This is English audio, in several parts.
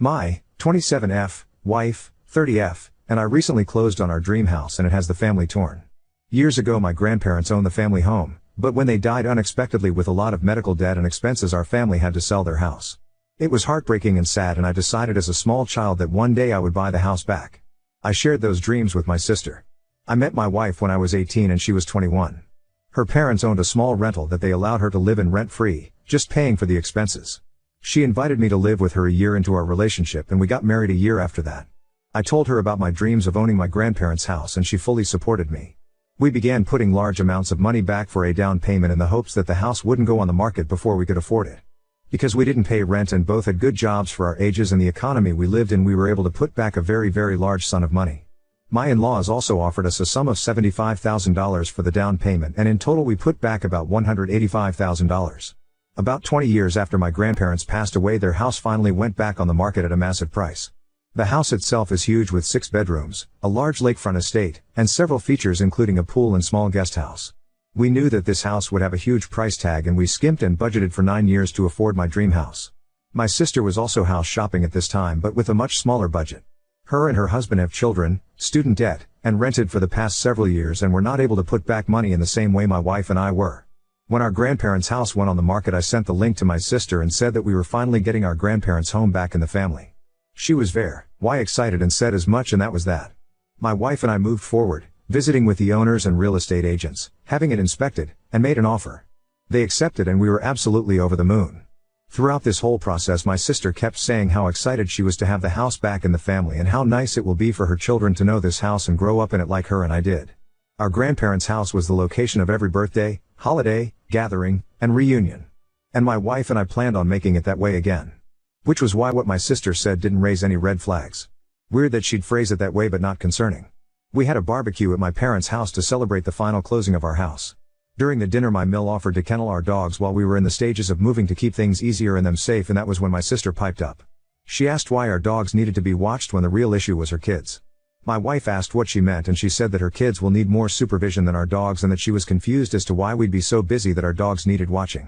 My 27F, wife, 30F, and I recently closed on our dream house and it has the family torn. Years ago my grandparents owned the family home, but when they died unexpectedly with a lot of medical debt and expenses our family had to sell their house. It was heartbreaking and sad and I decided as a small child that one day I would buy the house back. I shared those dreams with my sister. I met my wife when I was 18 and she was 21. Her parents owned a small rental that they allowed her to live in rent-free, just paying for the expenses. She invited me to live with her a year into our relationship and we got married a year after that. I told her about my dreams of owning my grandparents' house and she fully supported me. We began putting large amounts of money back for a down payment in the hopes that the house wouldn't go on the market before we could afford it. Because we didn't pay rent and both had good jobs for our ages and the economy we lived in, we were able to put back a very large sum of money. My in-laws also offered us a sum of $75,000 for the down payment and in total we put back about $185,000. About 20 years after my grandparents passed away their house finally went back on the market at a massive price. The house itself is huge with 6 bedrooms, a large lakefront estate, and several features including a pool and small guest house. We knew that this house would have a huge price tag and we skimped and budgeted for 9 years to afford my dream house. My sister was also house shopping at this time but with a much smaller budget. Her and her husband have children, student debt, and rented for the past several years and were not able to put back money in the same way my wife and I were. When our grandparents' house went on the market I sent the link to my sister and said that we were finally getting our grandparents' home back in the family. She was very excited and said as much and that was that. My wife and I moved forward, visiting with the owners and real estate agents, having it inspected, and made an offer. They accepted and we were absolutely over the moon. Throughout this whole process my sister kept saying how excited she was to have the house back in the family and how nice it will be for her children to know this house and grow up in it like her and I did. Our grandparents' house was the location of every birthday, holiday, gathering, and reunion. And my wife and I planned on making it that way again. Which was why what my sister said didn't raise any red flags. Weird that she'd phrase it that way but not concerning. We had a barbecue at my parents' house to celebrate the final closing of our house. During the dinner my mill offered to kennel our dogs while we were in the stages of moving to keep things easier and them safe, and that was when my sister piped up. She asked why our dogs needed to be watched when the real issue was her kids. My wife asked what she meant and she said that her kids will need more supervision than our dogs and that she was confused as to why we'd be so busy that our dogs needed watching.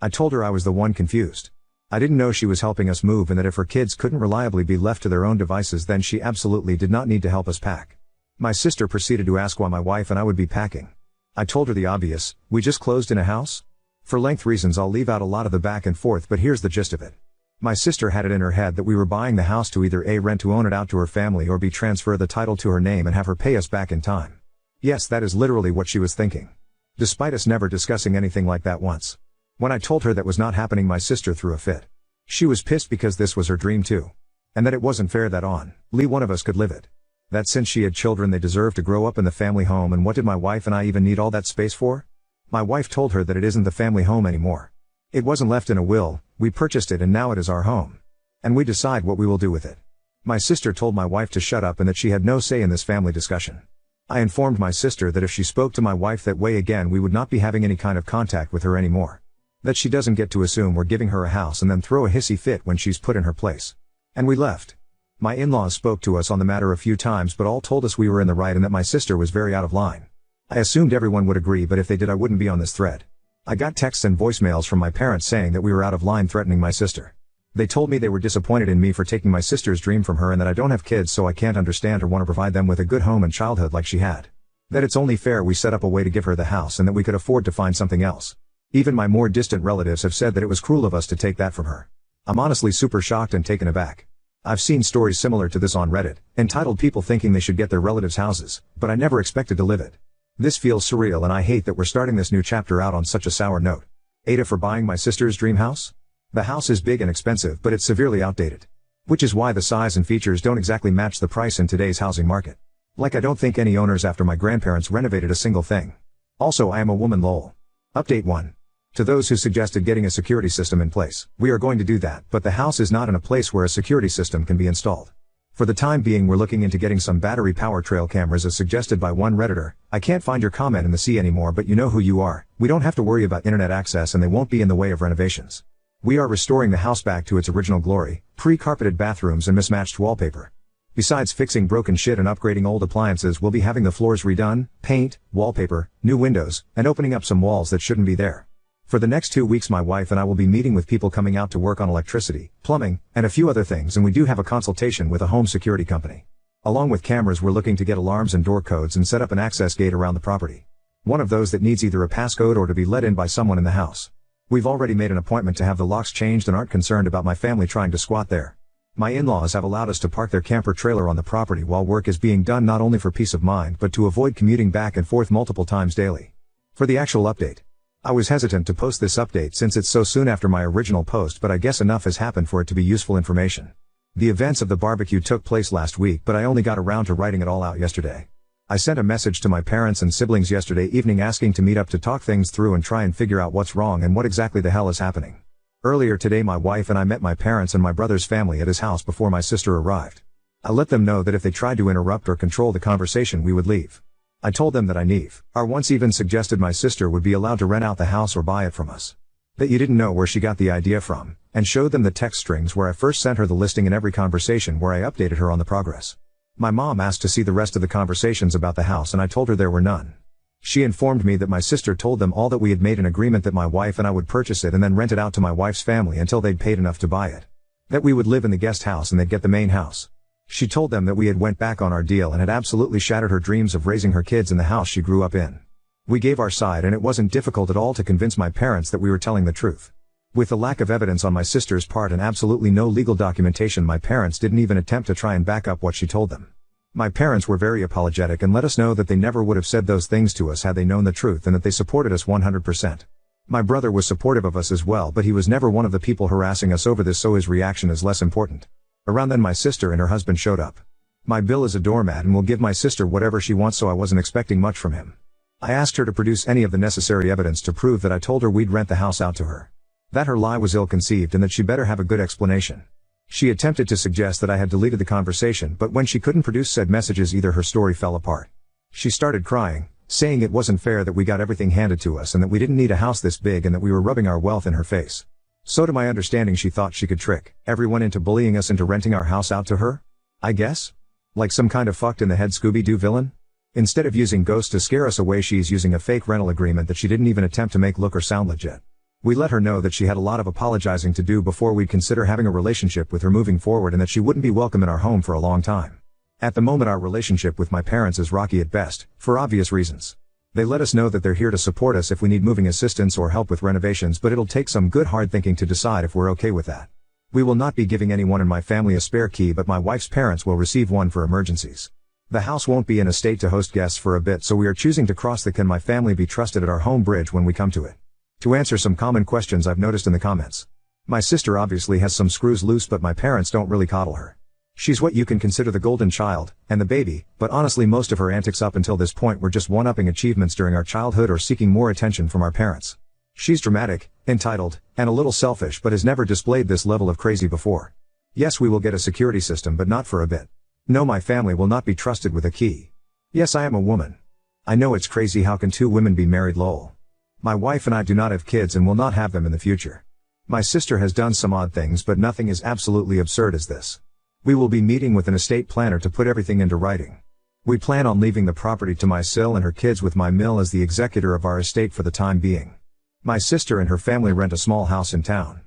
I told her I was the one confused. I didn't know she was helping us move and that if her kids couldn't reliably be left to their own devices then she absolutely did not need to help us pack. My sister proceeded to ask why my wife and I would be packing. I told her the obvious, we just closed in a house? For length reasons I'll leave out a lot of the back and forth but here's the gist of it. My sister had it in her head that we were buying the house to either A, rent to own it out to her family, or B, transfer the title to her name and have her pay us back in time. Yes, that is literally what she was thinking. Despite us never discussing anything like that once. When I told her that was not happening my sister threw a fit. She was pissed because this was her dream too. And that it wasn't fair that only one of us could live it. That since she had children they deserved to grow up in the family home, and what did my wife and I even need all that space for? My wife told her that it isn't the family home anymore. It wasn't left in a will, we purchased it and now it is our home. And we decide what we will do with it. My sister told my wife to shut up and that she had no say in this family discussion. I informed my sister that if she spoke to my wife that way again we would not be having any kind of contact with her anymore. That she doesn't get to assume we're giving her a house and then throw a hissy fit when she's put in her place. And we left. My in-laws spoke to us on the matter a few times but all told us we were in the right and that my sister was very out of line. I assumed everyone would agree, but if they did I wouldn't be on this thread. I got texts and voicemails from my parents saying that we were out of line, threatening my sister. They told me they were disappointed in me for taking my sister's dream from her and that I don't have kids so I can't understand or want to provide them with a good home and childhood like she had. That it's only fair we set up a way to give her the house and that we could afford to find something else. Even my more distant relatives have said that it was cruel of us to take that from her. I'm honestly super shocked and taken aback. I've seen stories similar to this on Reddit, entitled people thinking they should get their relatives' houses, but I never expected to live it. This feels surreal and I hate that we're starting this new chapter out on such a sour note. Ada for buying my sister's dream house? The house is big and expensive but it's severely outdated. Which is why the size and features don't exactly match the price in today's housing market. Like I don't think any owners after my grandparents renovated a single thing. Also I am a woman lol. Update 1. To those who suggested getting a security system in place, we are going to do that, but the house is not in a place where a security system can be installed. For the time being we're looking into getting some battery power trail cameras as suggested by one Redditor. I can't find your comment in the sea anymore but you know who you are. We don't have to worry about internet access and they won't be in the way of renovations. We are restoring the house back to its original glory, pre-carpeted bathrooms and mismatched wallpaper. Besides fixing broken shit and upgrading old appliances we'll be having the floors redone, paint, wallpaper, new windows, and opening up some walls that shouldn't be there. For the next 2 weeks my wife and I will be meeting with people coming out to work on electricity, plumbing, and a few other things, and we do have a consultation with a home security company. Along with cameras, we're looking to get alarms and door codes and set up an access gate around the property. One of those that needs either a passcode or to be let in by someone in the house. We've already made an appointment to have the locks changed and aren't concerned about my family trying to squat there. My in-laws have allowed us to park their camper trailer on the property while work is being done, not only for peace of mind but to avoid commuting back and forth multiple times daily. For the actual update. I was hesitant to post this update since it's so soon after my original post, but I guess enough has happened for it to be useful information. The events of the barbecue took place last week, but I only got around to writing it all out yesterday. I sent a message to my parents and siblings yesterday evening asking to meet up to talk things through and try and figure out what's wrong and what exactly the hell is happening. Earlier today my wife and I met my parents and my brother's family at his house before my sister arrived. I let them know that if they tried to interrupt or control the conversation we would leave. I told them that I once even suggested my sister would be allowed to rent out the house or buy it from us. That you didn't know where she got the idea from, and showed them the text strings where I first sent her the listing in every conversation where I updated her on the progress. My mom asked to see the rest of the conversations about the house and I told her there were none. She informed me that my sister told them all that we had made an agreement that my wife and I would purchase it and then rent it out to my wife's family until they'd paid enough to buy it. That we would live in the guest house and they'd get the main house. She told them that we had went back on our deal and had absolutely shattered her dreams of raising her kids in the house she grew up in. We gave our side and it wasn't difficult at all to convince my parents that we were telling the truth. With the lack of evidence on my sister's part and absolutely no legal documentation, my parents didn't even attempt to try and back up what she told them. My parents were very apologetic and let us know that they never would have said those things to us had they known the truth and that they supported us 100%. My brother was supportive of us as well, but he was never one of the people harassing us over this, so his reaction is less important. Around then my sister and her husband showed up. My Bill is a doormat and will give my sister whatever she wants, so I wasn't expecting much from him. I asked her to produce any of the necessary evidence to prove that I told her we'd rent the house out to her. That her lie was ill-conceived and that she better have a good explanation. She attempted to suggest that I had deleted the conversation, but when she couldn't produce said messages either, her story fell apart. She started crying, saying it wasn't fair that we got everything handed to us and that we didn't need a house this big and that we were rubbing our wealth in her face. So to my understanding she thought she could trick everyone into bullying us into renting our house out to her? I guess? Like some kind of fucked in the head Scooby-Doo villain? Instead of using ghosts to scare us away, she's using a fake rental agreement that she didn't even attempt to make look or sound legit. We let her know that she had a lot of apologizing to do before we'd consider having a relationship with her moving forward and that she wouldn't be welcome in our home for a long time. At the moment our relationship with my parents is rocky at best, for obvious reasons. They let us know that they're here to support us if we need moving assistance or help with renovations, but it'll take some good hard thinking to decide if we're okay with that. We will not be giving anyone in my family a spare key, but my wife's parents will receive one for emergencies. The house won't be in a state to host guests for a bit, so we are choosing to cross the "can my family be trusted" at our home bridge when we come to it. To answer some common questions I've noticed in the comments. My sister obviously has some screws loose, but my parents don't really coddle her. She's what you can consider the golden child, and the baby, but honestly most of her antics up until this point were just one-upping achievements during our childhood or seeking more attention from our parents. She's dramatic, entitled, and a little selfish, but has never displayed this level of crazy before. Yes, we will get a security system, but not for a bit. No, my family will not be trusted with a key. Yes, I am a woman. I know it's crazy, how can two women be married, lol. My wife and I do not have kids and will not have them in the future. My sister has done some odd things, but nothing as absolutely absurd as this. We will be meeting with an estate planner to put everything into writing. We plan on leaving the property to my sil and her kids, with my mill as the executor of our estate for the time being. My sister and her family rent a small house in town.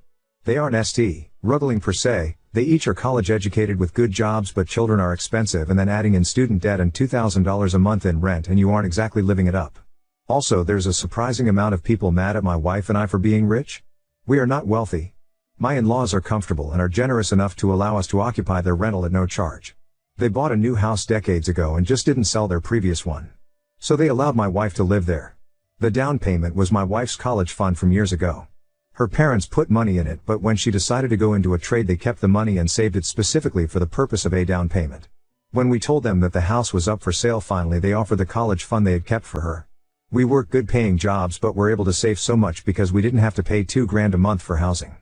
They aren't ruggling per se, they each are college educated with good jobs, but children are expensive, and then adding in student debt and $2,000 a month in rent and you aren't exactly living it up. Also, there's a surprising amount of people mad at my wife and I for being rich. We are not wealthy. My in-laws are comfortable and are generous enough to allow us to occupy their rental at no charge. They bought a new house decades ago and just didn't sell their previous one. So they allowed my wife to live there. The down payment was my wife's college fund from years ago. Her parents put money in it, but when she decided to go into a trade they kept the money and saved it specifically for the purpose of a down payment. When we told them that the house was up for sale finally, they offered the college fund they had kept for her. We worked good paying jobs but were able to save so much because we didn't have to pay $2,000 a month for housing.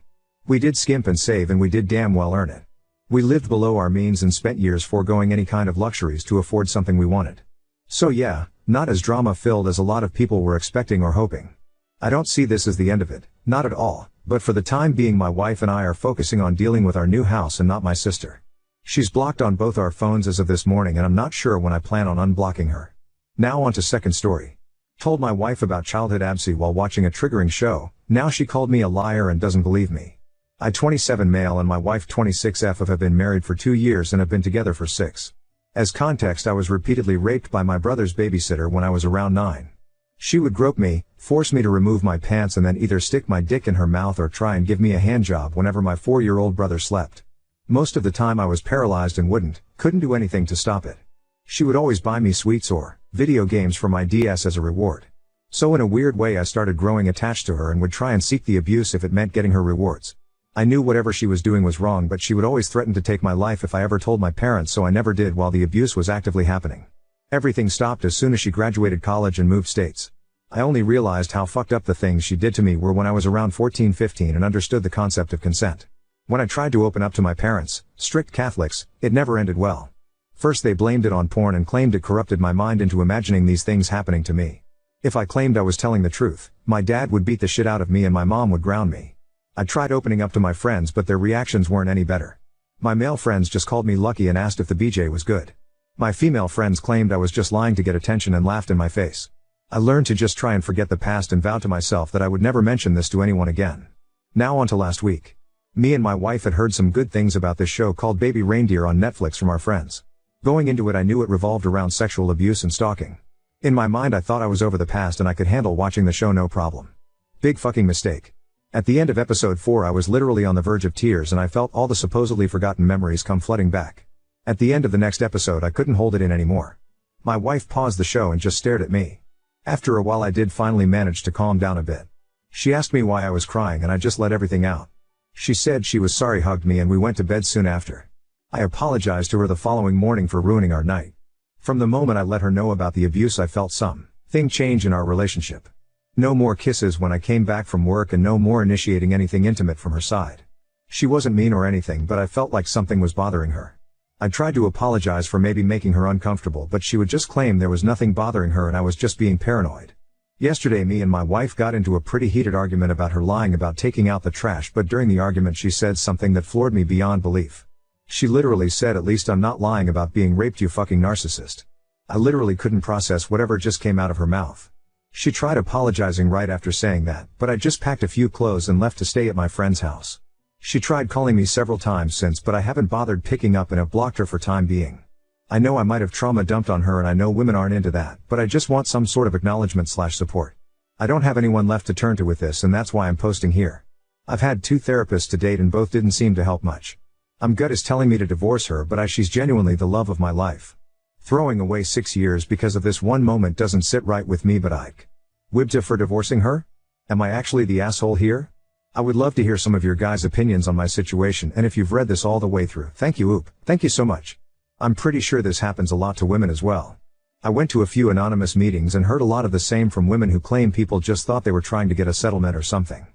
We did skimp and save, and we did damn well earn it. We lived below our means and spent years foregoing any kind of luxuries to afford something we wanted. So yeah, not as drama filled as a lot of people were expecting or hoping. I don't see this as the end of it, not at all, but for the time being my wife and I are focusing on dealing with our new house and not my sister. She's blocked on both our phones as of this morning, and I'm not sure when I plan on unblocking her. Now on to second story. Told my wife about childhood absy while watching a triggering show, Now she called me a liar and doesn't believe me. I 27 male and my wife 26F have been married for 2 years and have been together for 6. As context, I was repeatedly raped by my brother's babysitter when I was around 9. She would grope me, force me to remove my pants and then either stick my dick in her mouth or try and give me a handjob whenever my 4-year-old brother slept. Most of the time I was paralyzed and couldn't do anything to stop it. She would always buy me sweets or video games for my DS as a reward. So in a weird way I started growing attached to her and would try and seek the abuse if it meant getting her rewards. I knew whatever she was doing was wrong, but she would always threaten to take my life if I ever told my parents, so I never did while the abuse was actively happening. Everything stopped as soon as she graduated college and moved states. I only realized how fucked up the things she did to me were when I was around 14-15 and understood the concept of consent. When I tried to open up to my parents, strict Catholics, it never ended well. First they blamed it on porn and claimed it corrupted my mind into imagining these things happening to me. If I claimed I was telling the truth, my dad would beat the shit out of me and my mom would ground me. I tried opening up to my friends but their reactions weren't any better. My male friends just called me lucky and asked if the BJ was good. My female friends claimed I was just lying to get attention and laughed in my face. I learned to just try and forget the past and vowed to myself that I would never mention this to anyone again. Now on to last week. Me and my wife had heard some good things about this show called Baby Reindeer on Netflix from our friends. Going into it I knew it revolved around sexual abuse and stalking. In my mind I thought I was over the past and I could handle watching the show no problem. Big fucking mistake. At the end of episode 4 I was literally on the verge of tears and I felt all the supposedly forgotten memories come flooding back. At the end of the next episode I couldn't hold it in anymore. My wife paused the show and just stared at me. After a while I did finally manage to calm down a bit. She asked me why I was crying and I just let everything out. She said she was sorry, hugged me, and we went to bed soon after. I apologized to her the following morning for ruining our night. From the moment I let her know about the abuse I felt something change in our relationship. No more kisses when I came back from work and no more initiating anything intimate from her side. She wasn't mean or anything, but I felt like something was bothering her. I tried to apologize for maybe making her uncomfortable, but she would just claim there was nothing bothering her and I was just being paranoid. Yesterday me and my wife got into a pretty heated argument about her lying about taking out the trash, but during the argument she said something that floored me beyond belief. She literally said, "At least I'm not lying about being raped, you fucking narcissist." I literally couldn't process whatever just came out of her mouth. She tried apologizing right after saying that, but I just packed a few clothes and left to stay at my friend's house. She tried calling me several times since, but I haven't bothered picking up and have blocked her for time being. I know I might have trauma dumped on her and I know women aren't into that, but I just want some sort of acknowledgement/support. I don't have anyone left to turn to with this and that's why I'm posting here. I've had 2 therapists to date and both didn't seem to help much. I'm gut is telling me to divorce her, but she's genuinely the love of my life. Throwing away 6 years because of this one moment doesn't sit right with me, but Wibta for divorcing her? Am I actually the asshole here? I would love to hear some of your guys' opinions on my situation, and if you've read this all the way through, thank you, Oop. Thank you so much. I'm pretty sure this happens a lot to women as well. I went to a few anonymous meetings and heard a lot of the same from women who claim people just thought they were trying to get a settlement or something.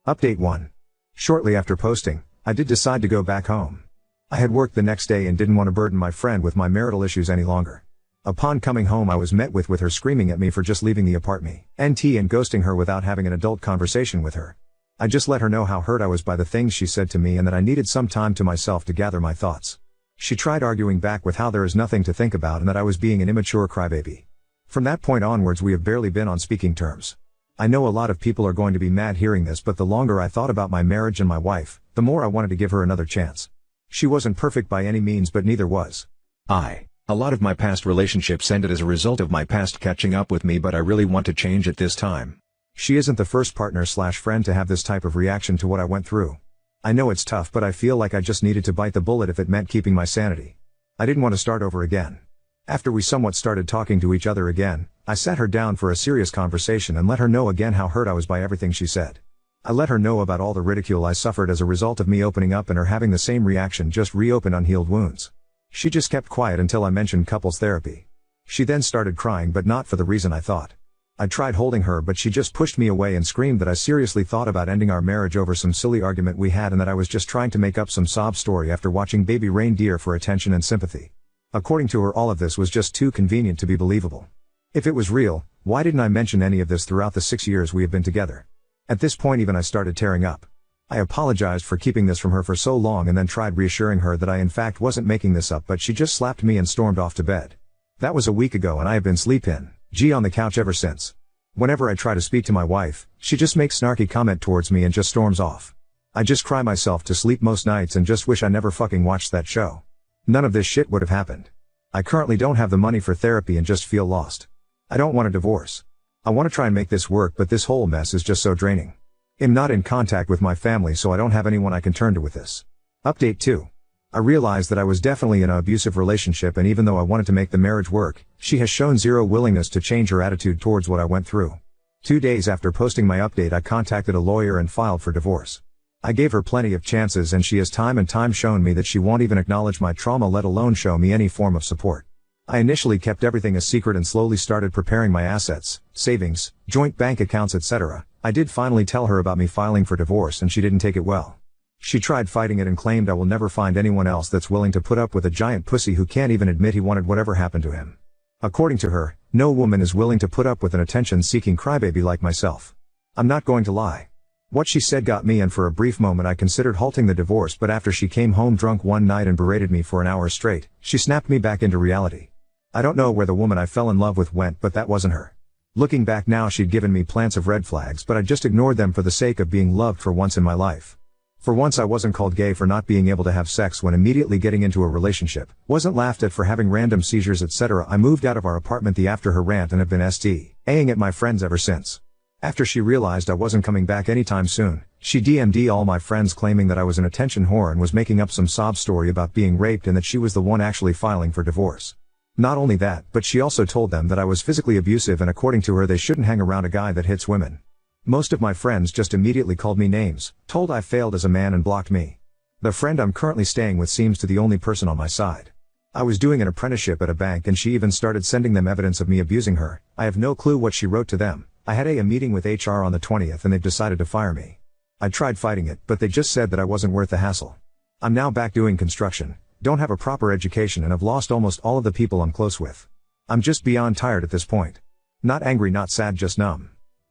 Update 1. Shortly after posting, I did decide to go back home. I had work the next day and didn't want to burden my friend with my marital issues any longer. Upon coming home I was met with her screaming at me for just leaving the apartment, and ghosting her without having an adult conversation with her. I just let her know how hurt I was by the things she said to me and that I needed some time to myself to gather my thoughts. She tried arguing back with how there is nothing to think about and that I was being an immature crybaby. From that point onwards we have barely been on speaking terms. I know a lot of people are going to be mad hearing this, but the longer I thought about my marriage and my wife, the more I wanted to give her another chance. She wasn't perfect by any means, but neither was I. A lot of my past relationships ended as a result of my past catching up with me, but I really want to change it this time. She isn't the first partner/friend to have this type of reaction to what I went through. I know it's tough, but I feel like I just needed to bite the bullet if it meant keeping my sanity. I didn't want to start over again. After we somewhat started talking to each other again, I sat her down for a serious conversation and let her know again how hurt I was by everything she said. I let her know about all the ridicule I suffered as a result of me opening up and her having the same reaction, just reopened unhealed wounds. She just kept quiet until I mentioned couples therapy. She then started crying, but not for the reason I thought. I tried holding her, but she just pushed me away and screamed that I seriously thought about ending our marriage over some silly argument we had and that I was just trying to make up some sob story after watching Baby Reindeer for attention and sympathy. According to her, all of this was just too convenient to be believable. If it was real, why didn't I mention any of this throughout the 6 years we have been together? At this point even I started tearing up. I apologized for keeping this from her for so long and then tried reassuring her that I in fact wasn't making this up, but she just slapped me and stormed off to bed. That was a week ago and I have been sleeping on the couch ever since. Whenever I try to speak to my wife, she just makes snarky comment towards me and just storms off. I just cry myself to sleep most nights and just wish I never fucking watched that show. None of this shit would have happened. I currently don't have the money for therapy and just feel lost. I don't want a divorce. I want to try and make this work, but this whole mess is just so draining. I'm not in contact with my family, so I don't have anyone I can turn to with this. Update 2. I realized that I was definitely in an abusive relationship, and even though I wanted to make the marriage work, she has shown zero willingness to change her attitude towards what I went through. 2 days after posting my update, I contacted a lawyer and filed for divorce. I gave her plenty of chances, and she has time and time shown me that she won't even acknowledge my trauma, let alone show me any form of support. I initially kept everything a secret and slowly started preparing my assets, savings, joint bank accounts, etc. I did finally tell her about me filing for divorce, and she didn't take it well. She tried fighting it and claimed I will never find anyone else that's willing to put up with a giant pussy who can't even admit he wanted whatever happened to him. According to her, no woman is willing to put up with an attention-seeking crybaby like myself. I'm not going to lie. What she said got me, and for a brief moment I considered halting the divorce, but after she came home drunk one night and berated me for an hour straight, she snapped me back into reality. I don't know where the woman I fell in love with went, but that wasn't her. Looking back now, she'd given me plants of red flags, but I just ignored them for the sake of being loved for once in my life. For once I wasn't called gay for not being able to have sex when immediately getting into a relationship, wasn't laughed at for having random seizures, etc. I moved out of our apartment after her rant and have been SDAing at my friends ever since. After she realized I wasn't coming back anytime soon, she DM'd all my friends claiming that I was an attention whore and was making up some sob story about being raped and that she was the one actually filing for divorce. Not only that, but she also told them that I was physically abusive, and according to her they shouldn't hang around a guy that hits women. Most of my friends just immediately called me names, told I failed as a man, and blocked me. The friend I'm currently staying with seems to be the only person on my side. I was doing an apprenticeship at a bank and she even started sending them evidence of me abusing her. I have no clue what she wrote to them. I had a meeting with HR on the 20th and they've decided to fire me. I tried fighting it, but they just said that I wasn't worth the hassle. I'm now back doing construction, don't have a proper education, and have lost almost all of the people I'm close with. I'm just beyond tired at this point. Not angry, not sad, just numb.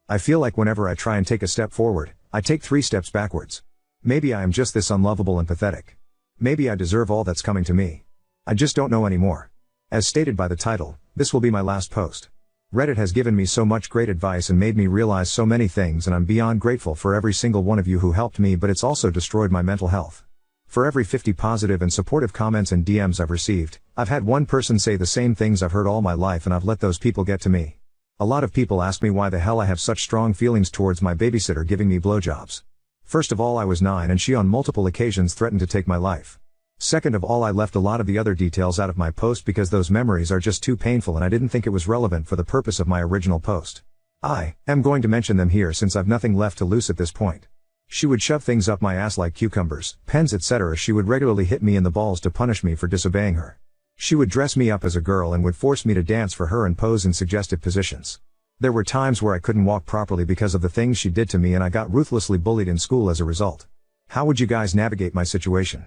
I feel like whenever I try and take a step forward, I take 3 steps backwards. Maybe I am just this unlovable and pathetic. Maybe I deserve all that's coming to me. I just don't know anymore. As stated by the title, this will be my last post. Reddit has given me so much great advice and made me realize so many things, and I'm beyond grateful for every single one of you who helped me, but it's also destroyed my mental health. For every 50 positive and supportive comments and DMs I've received, I've had one person say the same things I've heard all my life, and I've let those people get to me. A lot of people ask me why the hell I have such strong feelings towards my babysitter giving me blowjobs. First of all, I was 9 and she on multiple occasions threatened to take my life. Second of all, I left a lot of the other details out of my post because those memories are just too painful and I didn't think it was relevant for the purpose of my original post. I am going to mention them here since I've nothing left to lose at this point. She would shove things up my ass like cucumbers, pens, etc. She would regularly hit me in the balls to punish me for disobeying her. She would dress me up as a girl and would force me to dance for her and pose in suggestive positions. There were times where I couldn't walk properly because of the things she did to me, and I got ruthlessly bullied in school as a result. How would you guys navigate my situation?